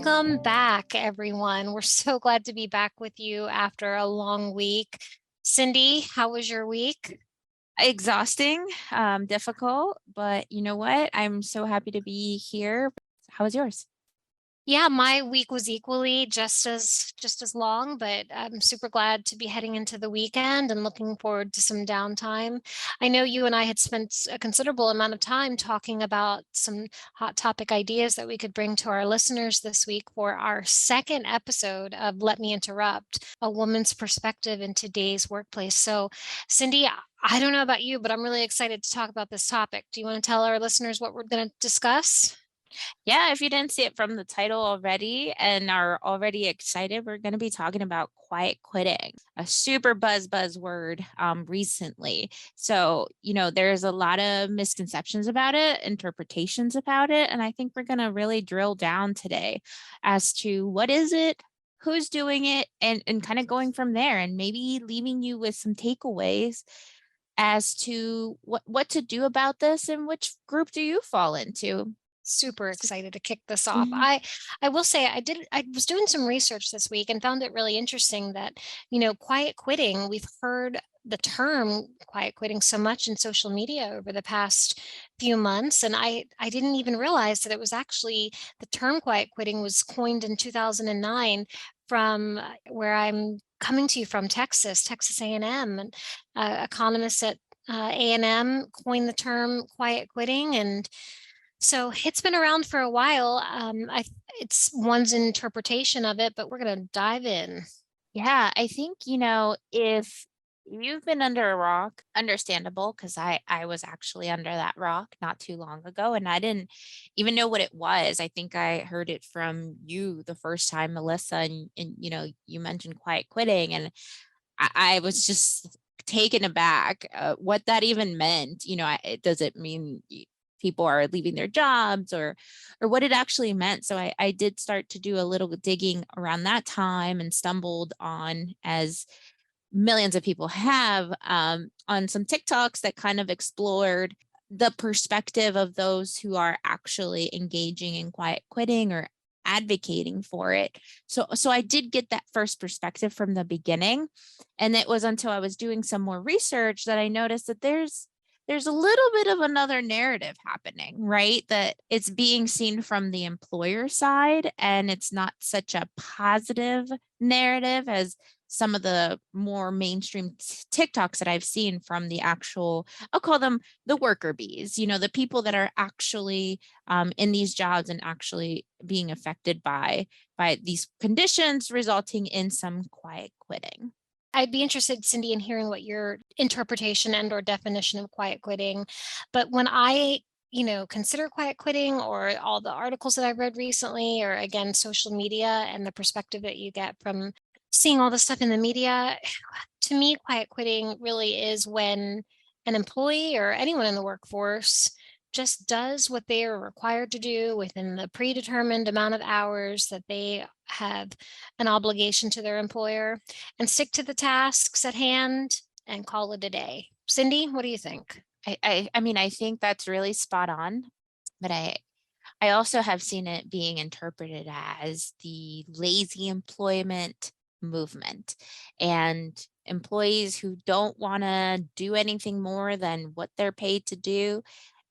Welcome back, everyone. We're so glad to be back with you after a long week. Cindy, how was your week? Exhausting, difficult, but you know what? I'm so happy to be here. How was yours? Yeah, my week was equally just as long, but I'm super glad to be heading into the weekend and looking forward to some downtime. I know you and I had spent a considerable amount of time talking about some hot topic ideas that we could bring to our listeners this week for our second episode of Let Me Interrupt, a woman's perspective in today's workplace. So, Cindy, I don't know about you, but I'm really excited to talk about this topic. Do you want to tell our listeners what we're going to discuss? Yeah, if you didn't see it from the title already and are already excited, we're going to be talking about quiet quitting, a super buzz word recently. So, there's a lot of misconceptions about it, interpretations about it, and I think we're going to really drill down today as to what is it, who's doing it, and kind of going from there and maybe leaving you with some takeaways as to what to do about this and which group do you fall into. Super So excited to kick this off. mhm. I will say I was doing some research this week and found it really interesting that, quiet quitting, we've heard the term quiet quitting so much in social media over the past few months, and I didn't even realize that it was actually the term quiet quitting was coined in 2009 from where I'm coming to you from, Texas A&M, and economists at A&M coined the term quiet quitting. And so it's been around for a while. It's one's interpretation of it, but we're going to dive in. Yeah, I think, if you've been under a rock, understandable, because I was actually under that rock not too long ago and I didn't even know what it was. I think I heard it from you the first time, Melissa, and you mentioned quiet quitting, and I was just taken aback what that even meant. Does it mean people are leaving their jobs, or what it actually meant? So I did start to do a little digging around that time and stumbled on, as millions of people have, on some TikToks that kind of explored the perspective of those who are actually engaging in quiet quitting or advocating for it. So I did get that first perspective from the beginning, and it was until I was doing some more research that I noticed that there's a little bit of another narrative happening, right? That it's being seen from the employer side, and it's not such a positive narrative as some of the more mainstream TikToks that I've seen from the actual, I'll call them the worker bees, the people that are actually in these jobs and actually being affected by these conditions, resulting in some quiet quitting. I'd be interested, Cindy, in hearing what your interpretation and or definition of quiet quitting. But when I, consider quiet quitting or all the articles that I've read recently, or again, social media and the perspective that you get from seeing all the stuff in the media, to me, quiet quitting really is when an employee or anyone in the workforce just does what they are required to do within the predetermined amount of hours that they have an obligation to their employer, and stick to the tasks at hand and call it a day. Cindy, what do you think? I mean, I think that's really spot on, but I also have seen it being interpreted as the lazy employment movement, and employees who don't want to do anything more than what they're paid to do,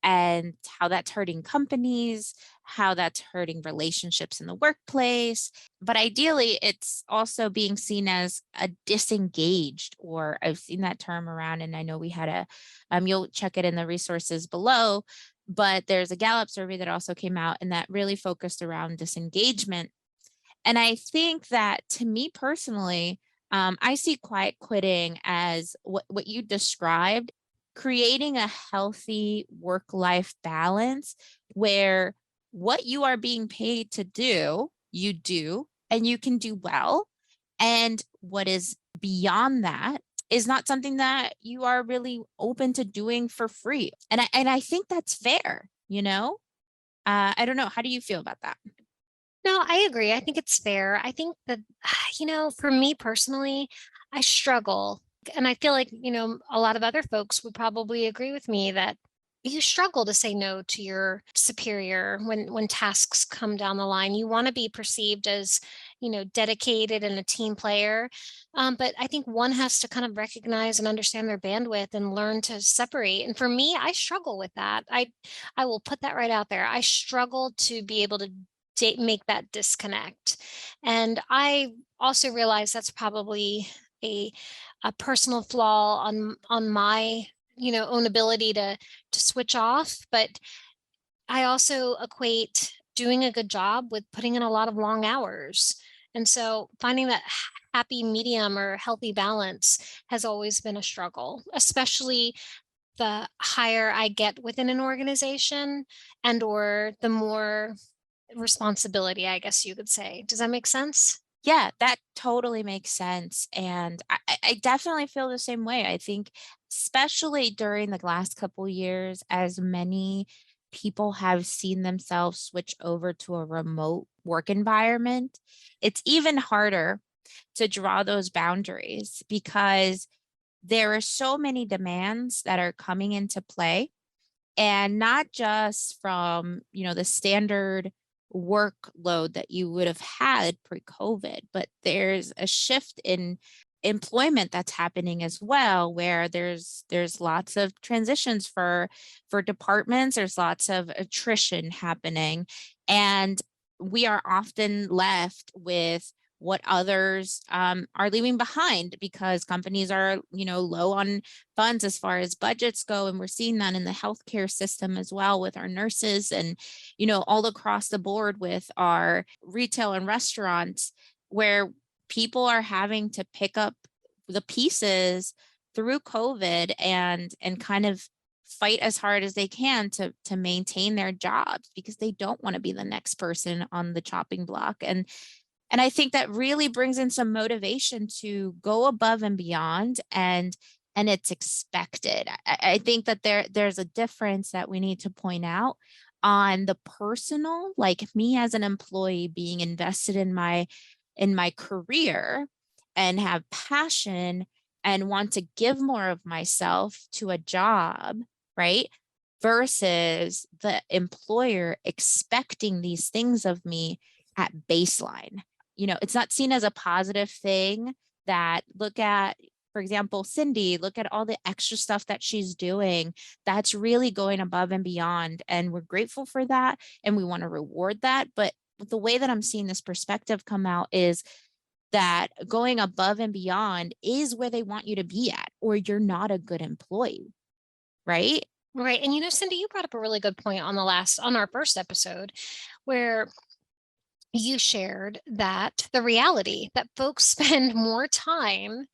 and how that's hurting companies, how that's hurting relationships in the workplace. But ideally, it's also being seen as a disengaged, or I've seen that term around, and I know we had you'll check it in the resources below, but there's a Gallup survey that also came out and that really focused around disengagement. And I think that, to me personally, I see quiet quitting as what you described, creating a healthy work life balance where what you are being paid to do, you do, and you can do well. And what is beyond that is not something that you are really open to doing for free. And I think that's fair, you know? I don't know. How do you feel about that? No, I agree. I think it's fair. I think that, for me personally, I struggle. And I feel like, a lot of other folks would probably agree with me that you struggle to say no to your superior when tasks come down the line. You want to be perceived as, dedicated and a team player. But I think one has to kind of recognize and understand their bandwidth and learn to separate. And for me, I struggle with that. I will put that right out there. I struggle to be able to make that disconnect. And I also realize that's probably a a personal flaw on my own ability to switch off. But I also equate doing a good job with putting in a lot of long hours. And so finding that happy medium or healthy balance has always been a struggle, especially the higher I get within an organization and or the more responsibility, I guess you could say. Does that make sense? Yeah, that totally makes sense. And I definitely feel the same way. I think, especially during the last couple years, as many people have seen themselves switch over to a remote work environment, it's even harder to draw those boundaries because there are so many demands that are coming into play, and not just from, the standard workload that you would have had pre-COVID, but there's a shift in employment that's happening as well, where there's lots of transitions for departments, there's lots of attrition happening, and we are often left with what others are leaving behind because companies are, low on funds as far as budgets go. And we're seeing that in the healthcare system as well with our nurses and, all across the board with our retail and restaurants, where people are having to pick up the pieces through COVID and kind of fight as hard as they can to maintain their jobs because they don't want to be the next person on the chopping block. And I think that really brings in some motivation to go above and beyond, and it's expected. I think that there's a difference that we need to point out on the personal, like me as an employee being invested in my career and have passion and want to give more of myself to a job, right? Versus the employer expecting these things of me at baseline. It's not seen as a positive thing that look at, for example, Cindy, look at all the extra stuff that she's doing. That's really going above and beyond. And we're grateful for that. And we want to reward that. But the way that I'm seeing this perspective come out is that going above and beyond is where they want you to be at, or you're not a good employee, right? Right. And Cindy, you brought up a really good point on our first episode where you shared that the reality that folks spend more time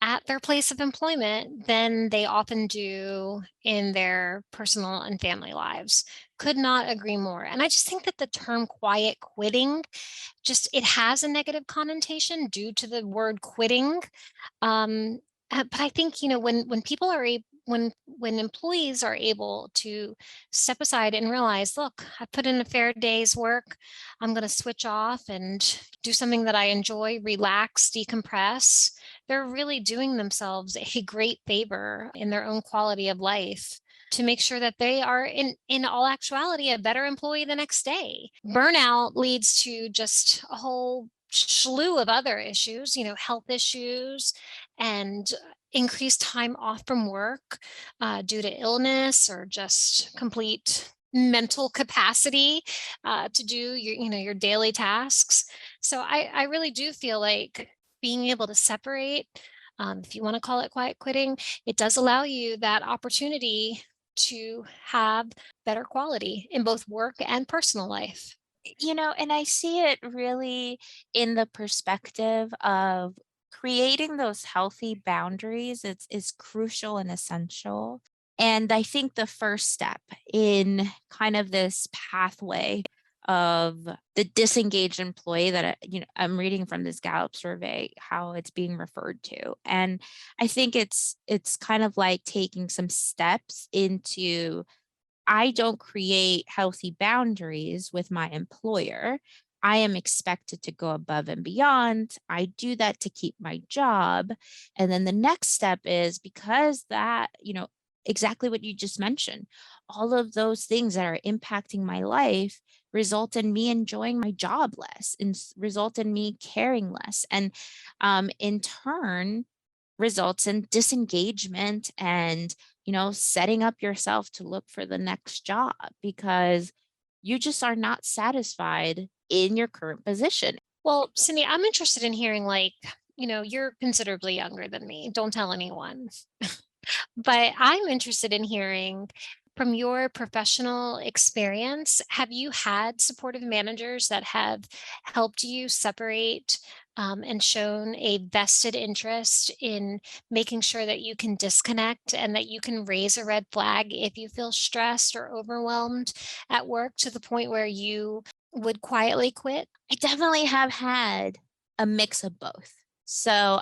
at their place of employment than they often do in their personal and family lives. Could not agree more. And I just think that the term quiet quitting, just it has a negative connotation due to the word quitting. um, but I think, when people are when employees are able to step aside and realize, look, I put in a fair day's work. I'm going to switch off and do something that I enjoy, relax, decompress. They're really doing themselves a great favor in their own quality of life to make sure that they are in all actuality a better employee the next day. Burnout leads to just a whole slew of other issues, health issues and increased time off from work due to illness or just complete mental capacity to do your daily tasks. So I really do feel like being able to separate, if you want to call it quiet quitting, it does allow you that opportunity to have better quality in both work and personal life. And I see it really in the perspective of creating those healthy boundaries. Is crucial and essential. And I think the first step in kind of this pathway of the disengaged employee that I'm reading from this Gallup survey, how it's being referred to. And I think it's kind of like taking some steps into, I don't create healthy boundaries with my employer. I am expected to go above and beyond. I do that to keep my job. And then the next step is, because that, exactly what you just mentioned. All of those things that are impacting my life result in me enjoying my job less and result in me caring less. And in turn, results in disengagement and, setting up yourself to look for the next job because you just are not satisfied in your current position. Well, Cindy, I'm interested in hearing like, you're considerably younger than me. Don't tell anyone. But I'm interested in hearing from your professional experience, have you had supportive managers that have helped you separate and shown a vested interest in making sure that you can disconnect and that you can raise a red flag if you feel stressed or overwhelmed at work to the point where you would quietly quit? I definitely have had a mix of both. So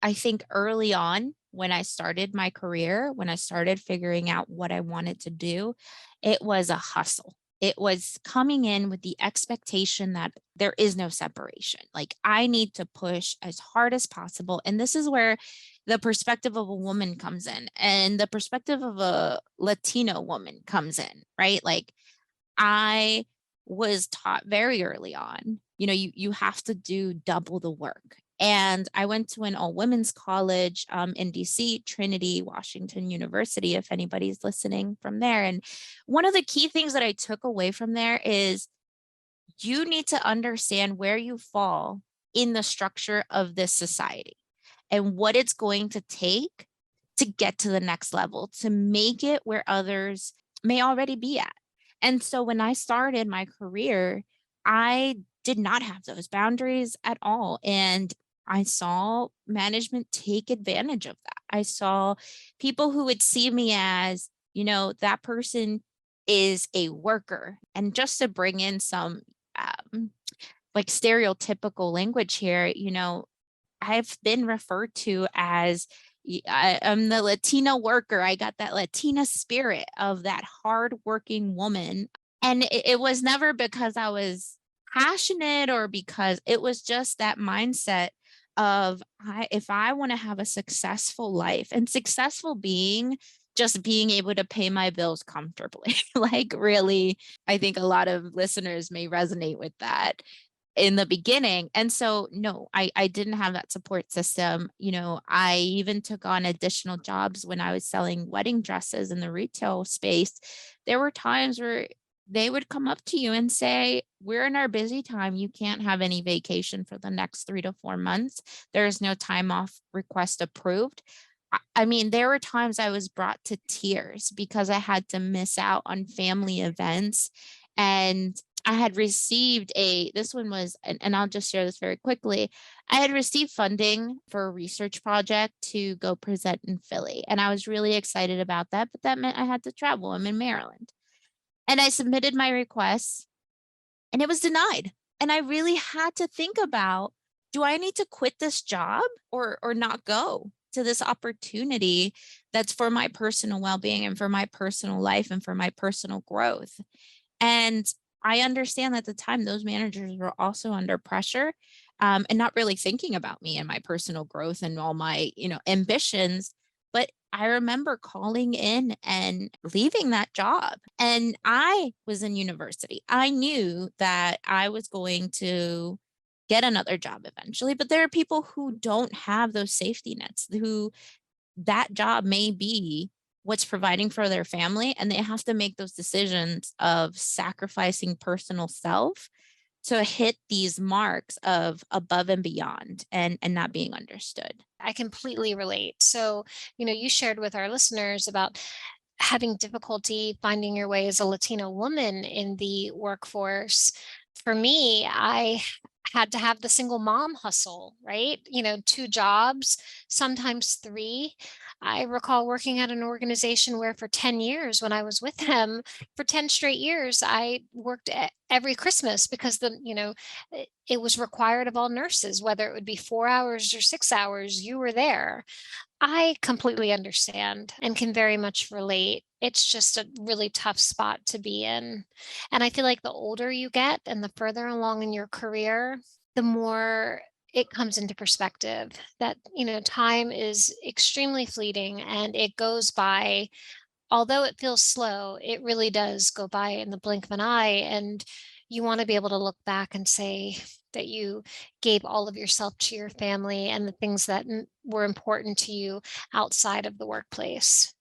I think early on, when I started my career, when I started figuring out what I wanted to do, it was a hustle. It was coming in with the expectation that there is no separation. Like, I need to push as hard as possible. And this is where the perspective of a woman comes in and the perspective of a Latino woman comes in, right? Like, I was taught very early on, you have to do double the work. And I went to an all women's college in DC, Trinity, Washington University, if anybody's listening from there. And one of the key things that I took away from there is you need to understand where you fall in the structure of this society and what it's going to take to get to the next level, to make it where others may already be at. And so when I started my career, I did not have those boundaries at all. And I saw management take advantage of that. I saw people who would see me as, that person is a worker. And just to bring in some um, like stereotypical language here, I've been referred to as I'm the Latina worker. I got that Latina spirit of that hardworking woman. And it was never because I was passionate or because it was just that mindset of if I want to have a successful life and successful being just being able to pay my bills comfortably. Like, really, I think a lot of listeners may resonate with that in the beginning. And so, no, I didn't have that support system. I even took on additional jobs when I was selling wedding dresses in the retail space. There were times where they would come up to you and say, "We're in our busy time. You can't have any vacation for the next 3 to 4 months. There is no time off request approved." I mean, there were times I was brought to tears because I had to miss out on family events. And I had received this one was, and I'll just share this very quickly. I had received funding for a research project to go present in Philly. And I was really excited about that, but that meant I had to travel. I'm in Maryland. And I submitted my request and it was denied. And I really had to think about, do I need to quit this job or not go to this opportunity that's for my personal well-being and for my personal life and for my personal growth? And I understand that at the time those managers were also under pressure, and not really thinking about me and my personal growth and all my, ambitions. But I remember calling in and leaving that job. And I was in university. I knew that I was going to get another job eventually, but there are people who don't have those safety nets, who that job may be what's providing for their family, and they have to make those decisions of sacrificing personal self to hit these marks of above and beyond and not being understood. I completely relate. So, you shared with our listeners about having difficulty finding your way as a Latino woman in the workforce. For me, I had to have the single mom hustle, right? Two jobs, sometimes three. I recall working at an organization where for 10 years, when I was with them, for 10 straight years, I worked every Christmas because it was required of all nurses, whether it would be 4 hours or 6 hours, you were there. I completely understand and can very much relate. It's just a really tough spot to be in. And I feel like the older you get and the further along in your career, the more it comes into perspective that, time is extremely fleeting and it goes by. Although it feels slow, it really does go by in the blink of an eye, and you wanna be able to look back and say that you gave all of yourself to your family and the things that were important to you outside of the workplace.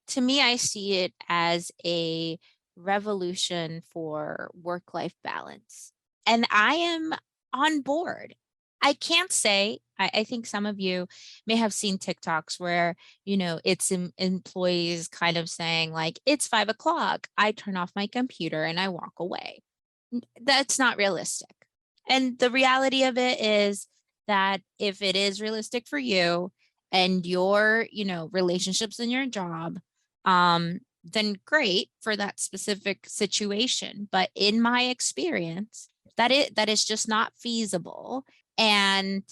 To me, I see it as a revolution for work life balance. And I am on board. I can't say, I think some of you may have seen TikToks where, it's employees kind of saying, like, it's 5 o'clock. I turn off my computer and I walk away. That's not realistic. And the reality of it is that if it is realistic for you and your, relationships in your job, then great for that specific situation. But in my experience, that is just not feasible. And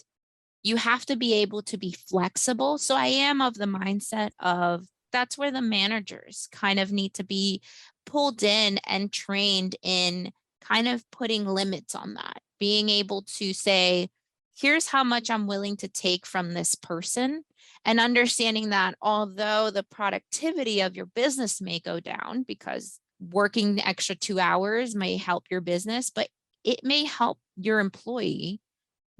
you have to be able to be flexible. So I am of the mindset of that's where the managers kind of need to be pulled in and trained in kind of putting limits on that, being able to say, here's how much I'm willing to take from this person. And understanding that although the productivity of your business may go down because working the extra 2 hours may help your business, but it may help your employee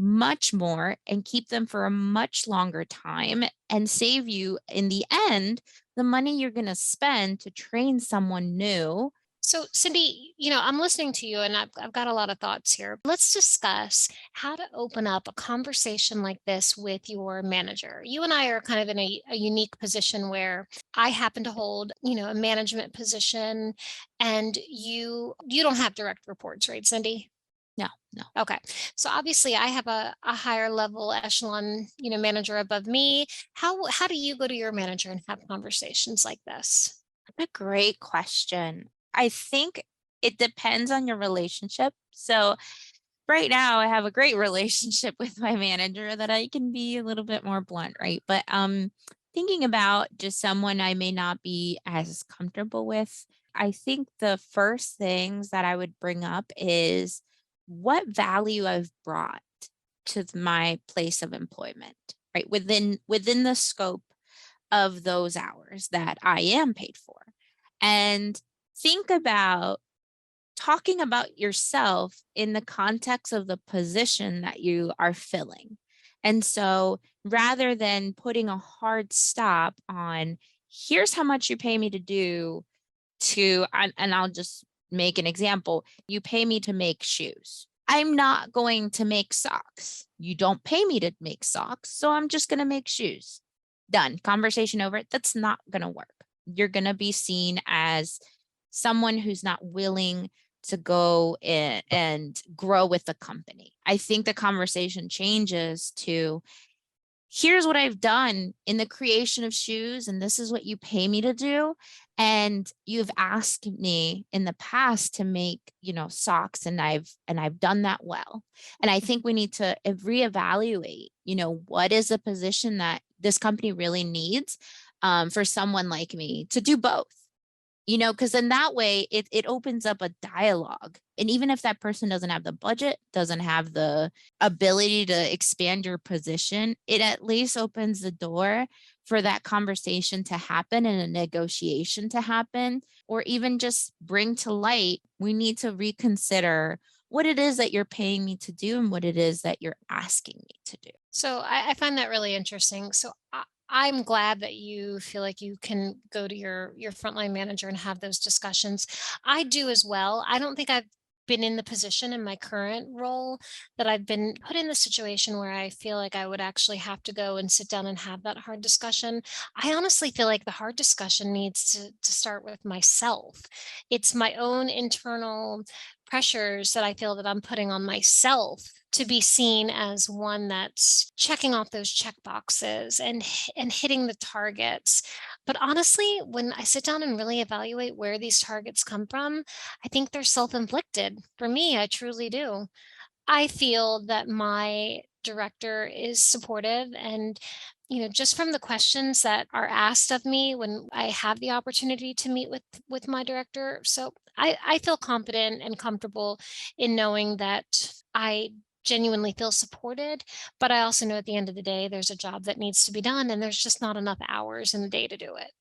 much more and keep them for a much longer time and save you in the end the money you're going to spend to train someone new. So, Cindy, I'm listening to you and I've got a lot of thoughts here. Let's discuss how to open up a conversation like this with your manager. You and I are kind of in a unique position where I happen to hold, a management position, and you don't have direct reports, right, Cindy? No, no. Okay. So obviously I have a higher level echelon, manager above me. How do you go to your manager and have conversations like this? A great question. I think it depends on your relationship. So right now I have a great relationship with my manager that I can be a little bit more blunt, right? But thinking about just someone I may not be as comfortable with, I think the first things that I would bring up is what value I've brought to my place of employment, right? Within the scope of those hours that I am paid for. And think about talking about yourself in the context of the position that you are filling. And so rather than putting a hard stop on, here's how much you pay me to do, and I'll just make an example. You pay me to make shoes. I'm not going to make socks. You don't pay me to make socks, so I'm just going to make shoes. Done. Conversation over. That's not going to work. You're going to be seen as someone who's not willing to go in and grow with the company. I think the conversation changes to, here's what I've done in the creation of shoes, and this is what you pay me to do. And you've asked me in the past to make, socks, and I've done that well. And I think we need to reevaluate, what is a position that this company really needs, for someone like me to do both. Because in that way, it opens up a dialogue. And even if that person doesn't have the budget, doesn't have the ability to expand your position, it at least opens the door for that conversation to happen and a negotiation to happen, or even just bring to light, we need to reconsider what it is that you're paying me to do and what it is that you're asking me to do. So I find that really interesting. So I'm glad that you feel like you can go to your frontline manager and have those discussions. I do as well. I don't think I've been in the position in my current role that I've been put in the situation where I feel like I would actually have to go and sit down and have that hard discussion. I honestly feel like the hard discussion needs to start with myself. It's my own internal pressures that I feel that I'm putting on myself to be seen as one that's checking off those check boxes and hitting the targets. But honestly, when I sit down and really evaluate where these targets come from, I think they're self-inflicted. For me, I truly do. I feel that my director is supportive, and just from the questions that are asked of me when I have the opportunity to meet with my director. So I feel confident and comfortable in knowing that I genuinely feel supported. But I also know at the end of the day, there's a job that needs to be done, and there's just not enough hours in the day to do it.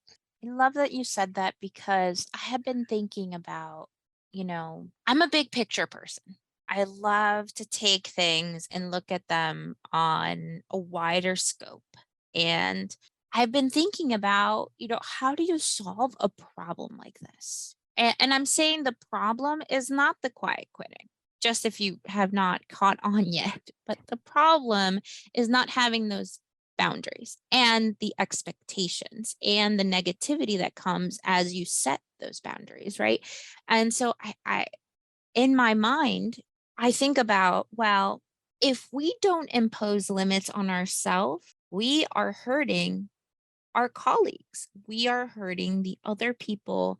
I love that you said that because I have been thinking about, I'm a big picture person. I love to take things and look at them on a wider scope. And I've been thinking about, how do you solve a problem like this? And I'm saying the problem is not the quiet quitting, just if you have not caught on yet, but the problem is not having those boundaries and the expectations and the negativity that comes as you set those boundaries, right? And so I in my mind, I think about, well, if we don't impose limits on ourselves, we are hurting our colleagues. We are hurting the other people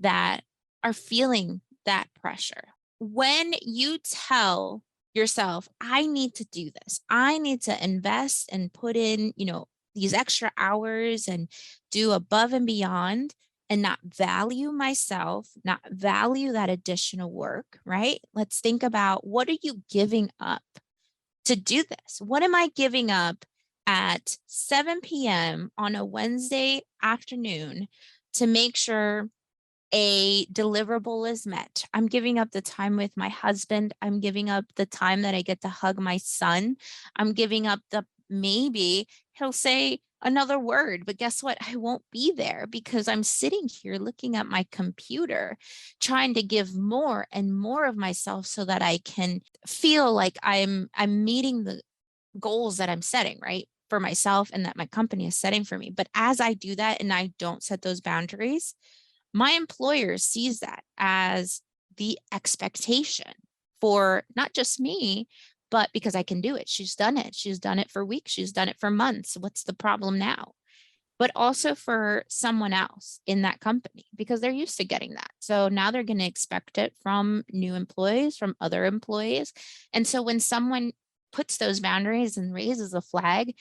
that are feeling that pressure. When you tell yourself, I need to do this, I need to invest and put in, these extra hours and do above and beyond and not value myself, not value that additional work, right? Let's think about, what are you giving up to do this? What am I giving up at 7 p.m. on a Wednesday afternoon to make sure a deliverable is met? I'm giving up the time with my husband. I'm giving up the time that I get to hug my son. I'm giving up the, maybe he'll say another word, but guess what? I won't be there because I'm sitting here looking at my computer, trying to give more and more of myself so that I can feel like I'm meeting the goals that I'm setting, right? For myself and that my company is setting for me. But as I do that and I don't set those boundaries, my employer sees that as the expectation for not just me, but because I can do it. She's done it. She's done it for weeks. She's done it for months. What's the problem now? But also for someone else in that company because they're used to getting that. So now they're going to expect it from new employees, from other employees. And so when someone puts those boundaries and raises a flag,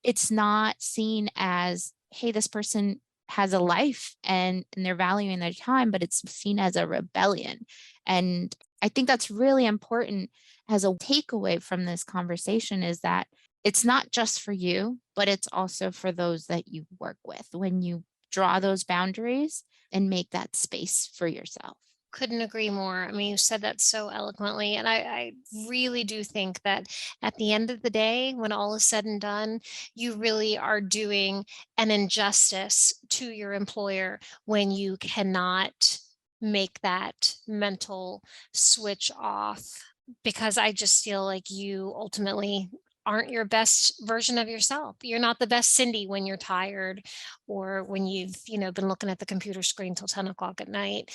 it's not seen as, hey, this person has a life and they're valuing their time, but it's seen as a rebellion. And I think that's really important as a takeaway from this conversation, is that it's not just for you, but it's also for those that you work with when you draw those boundaries and make that space for yourself. Couldn't agree more. I mean, you said that so eloquently. And I really do think that at the end of the day, when all is said and done, you really are doing an injustice to your employer when you cannot make that mental switch off. Because I just feel like you ultimately aren't your best version of yourself. You're not the best Cindy when you're tired or when you've, been looking at the computer screen till 10 o'clock at night.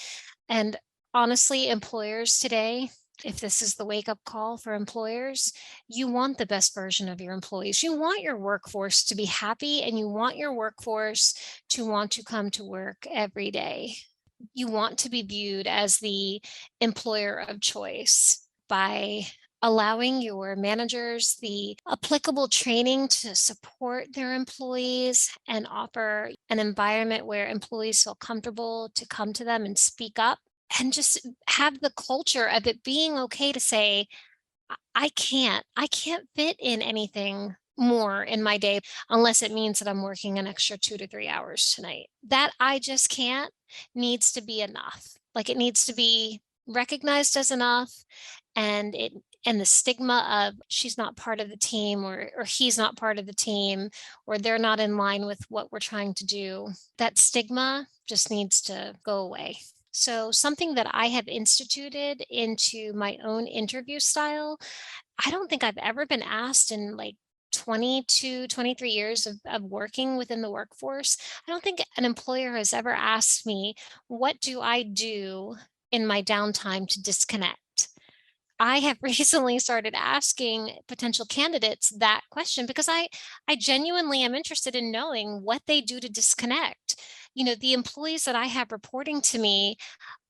And honestly, employers today, if this is the wake up call for employers, you want the best version of your employees. You want your workforce to be happy and you want your workforce to want to come to work every day. You want to be viewed as the employer of choice by allowing your managers the applicable training to support their employees and offer an environment where employees feel comfortable to come to them and speak up, and just have the culture of it being okay to say, I can't fit in anything more in my day unless it means that I'm working an extra 2 to 3 hours tonight. That I just can't needs to be enough. Like, it needs to be recognized as enough, and the stigma of she's not part of the team, or he's not part of the team, or they're not in line with what we're trying to do. That stigma just needs to go away. So something that I have instituted into my own interview style, I don't think I've ever been asked in like 22, 23 years of working within the workforce. I don't think an employer has ever asked me, what do I do in my downtime to disconnect? I have recently started asking potential candidates that question because I genuinely am interested in knowing what they do to disconnect. The employees that I have reporting to me,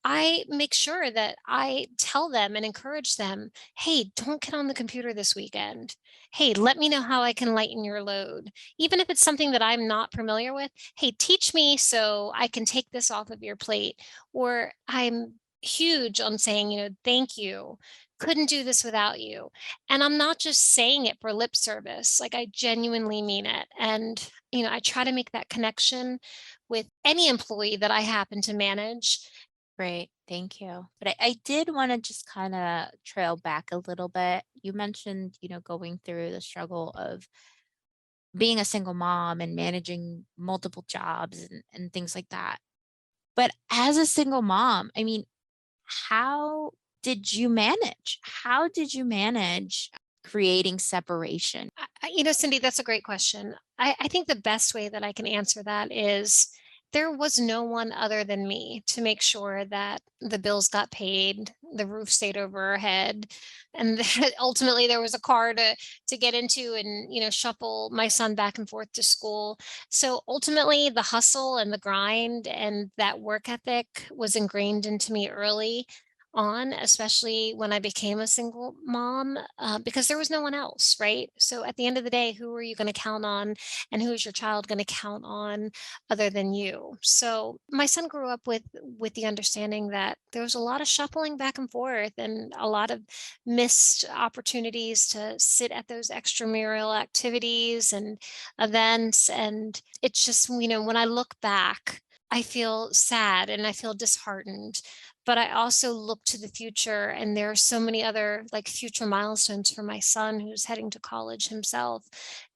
I make sure that I tell them and encourage them, hey, don't get on the computer this weekend. Hey, let me know how I can lighten your load. Even if it's something that I'm not familiar with, hey, teach me so I can take this off of your plate. Or I'm huge on saying, thank you. couldn't do this without you. And I'm not just saying it for lip service, like I genuinely mean it. And, I try to make that connection with any employee that I happen to manage. Great. Thank you. But I did want to just kind of trail back a little bit. You mentioned, going through the struggle of being a single mom and managing multiple jobs and things like that. But as a single mom, I mean, how did you manage? How did you manage creating separation? Cindy, that's a great question. I think the best way that I can answer that is there was no one other than me to make sure that the bills got paid, the roof stayed over our head, and that ultimately there was a car to get into and shuffle my son back and forth to school. So ultimately, the hustle and the grind and that work ethic was ingrained into me early on, especially when I became a single mom, because there was no one else, right? So at the end of the day, who are you going to count on, and who is your child going to count on other than you? So my son grew up with the understanding that there was a lot of shuffling back and forth, and a lot of missed opportunities to sit at those extramural activities and events, and it's just when I look back. I feel sad and I feel disheartened, but I also look to the future, and there are so many other like future milestones for my son who's heading to college himself,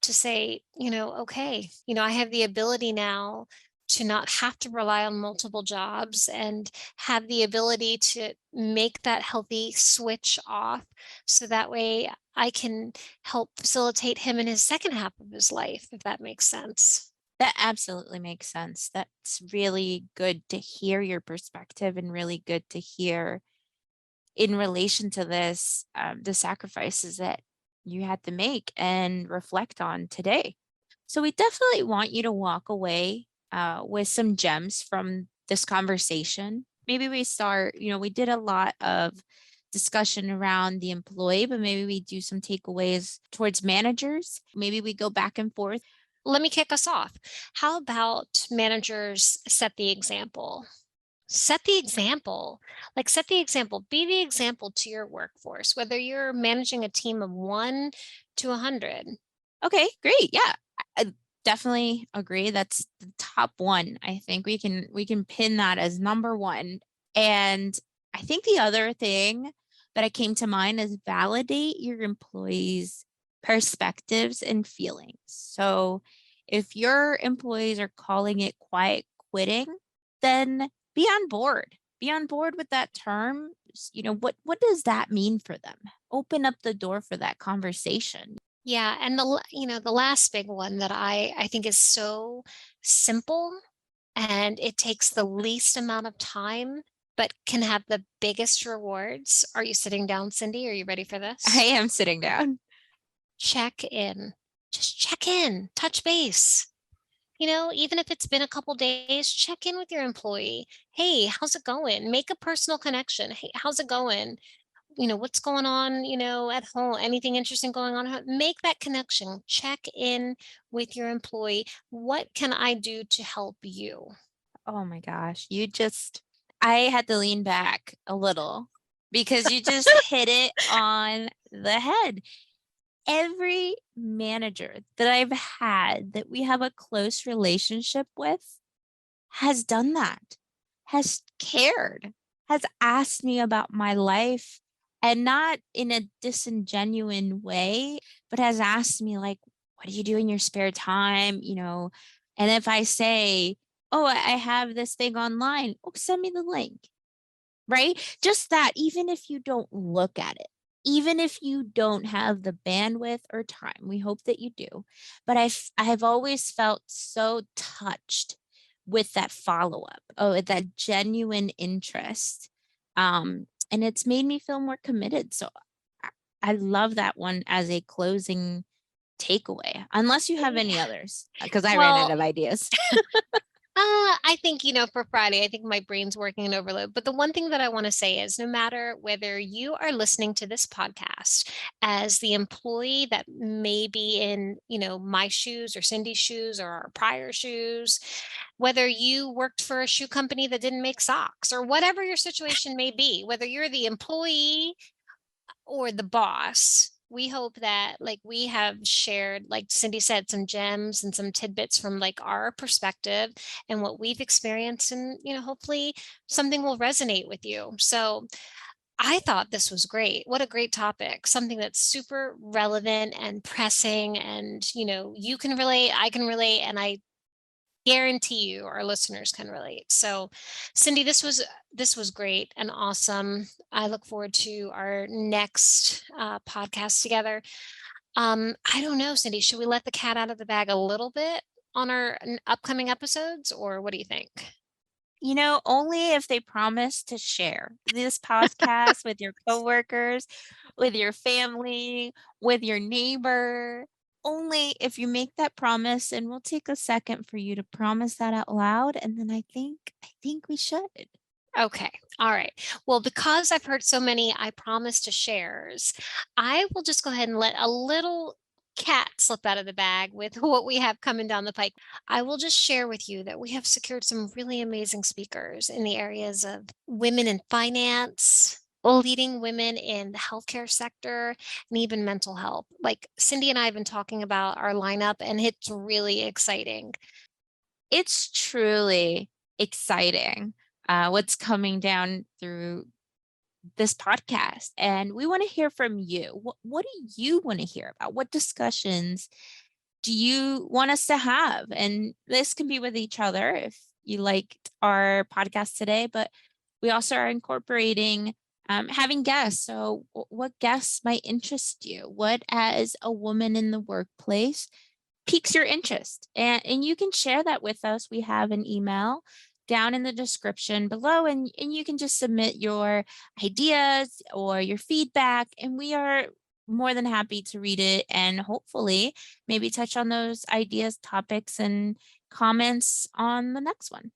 to say, okay, I have the ability now to not have to rely on multiple jobs, and have the ability to make that healthy switch off, so that way I can help facilitate him in his second half of his life, if that makes sense. That absolutely makes sense. That's really good to hear your perspective and really good to hear in relation to this, the sacrifices that you had to make and reflect on today. So we definitely want you to walk away with some gems from this conversation. Maybe we start, we did a lot of discussion around the employee, but maybe we do some takeaways towards managers. Maybe we go back and forth. Let me kick us off. How about managers set the example? Set the example. Like, set the example. Be the example to your workforce, whether you're managing a team of 1 to 100. Okay, great. Yeah. I definitely agree. That's the top one. I think we can pin that as number one. And I think the other thing that I came to mind is validate your employees' perspectives and feelings. So if your employees are calling it quiet quitting, then be on board. Be on board with that term. What does that mean for them? Open up the door for that conversation. Yeah, and the last big one that I think is so simple, and it takes the least amount of time but can have the biggest rewards. Are you sitting down, Cindy? Are you ready for I this? am sitting down. Check in. Just check in, touch base. Even if it's been a couple days, check in with your employee. Hey, how's it going? Make a personal connection. Hey, how's it going? What's going on, at home? Anything interesting going on? Make that connection. Check in with your employee. What can I do to help you? Oh my gosh. I had to lean back a little because you just hit it on the head. Every manager that I've had that we have a close relationship with has done that, has cared, has asked me about my life, and not in a disingenuine way, but has asked me, like, what do you do in your spare time? And if I say, oh, I have this thing online, oh, send me the link, right? Just that, even if you don't look at it, even if you don't have the bandwidth or time, we hope that you do. But I have always felt so touched with that follow up, oh, that genuine interest. And it's made me feel more committed. So I, I love that one as a closing takeaway, unless you have any others, because I ran out Well, of ideas. I think, for Friday, I think my brain's working in overload. But the one thing that I want to say is, no matter whether you are listening to this podcast as the employee that may be in, my shoes or Cindy's shoes or our prior shoes, whether you worked for a shoe company that didn't make socks, or whatever your situation may be, whether you're the employee or the boss. We hope that like we have shared, like Cindy said, some gems and some tidbits from like our perspective and what we've experienced, and hopefully something will resonate with you. So I thought this was great. What a great topic. Something that's super relevant and pressing, and you can relate, I can relate, and I guarantee you our listeners can relate. So, Cindy, this was great and awesome. I look forward to our next podcast together. I don't know, Cindy, should we let the cat out of the bag a little bit on our upcoming episodes, or what do you think? Only if they promise to share this podcast with your coworkers, with your family, with your neighbor. Only if you make that promise, and we'll take a second for you to promise that out loud, and then I think we should. Okay. All right. Well, because I've heard so many I promise to shares, I will just go ahead and let a little cat slip out of the bag with what we have coming down the pike. I will just share with you that we have secured some really amazing speakers in the areas of women in finance, leading women in the healthcare sector, and even mental health. Like Cindy and I have been talking about our lineup, and it's really exciting. It's truly exciting, what's coming down through this podcast, and we want to hear from you. What do you want to hear about? What discussions do you want us to have? And this can be with each other if you liked our podcast today, but we also are incorporating having guests. So, what guests might interest you? What, as a woman in the workplace, piques your interest? And you can share that with us. We have an email down in the description below, and you can just submit your ideas or your feedback, and we are more than happy to read it and hopefully maybe touch on those ideas, topics, and comments on the next one.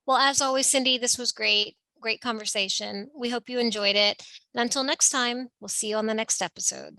Well, as always, Cindy, this was great. Great conversation. We hope you enjoyed it. And until next time, we'll see you on the next episode.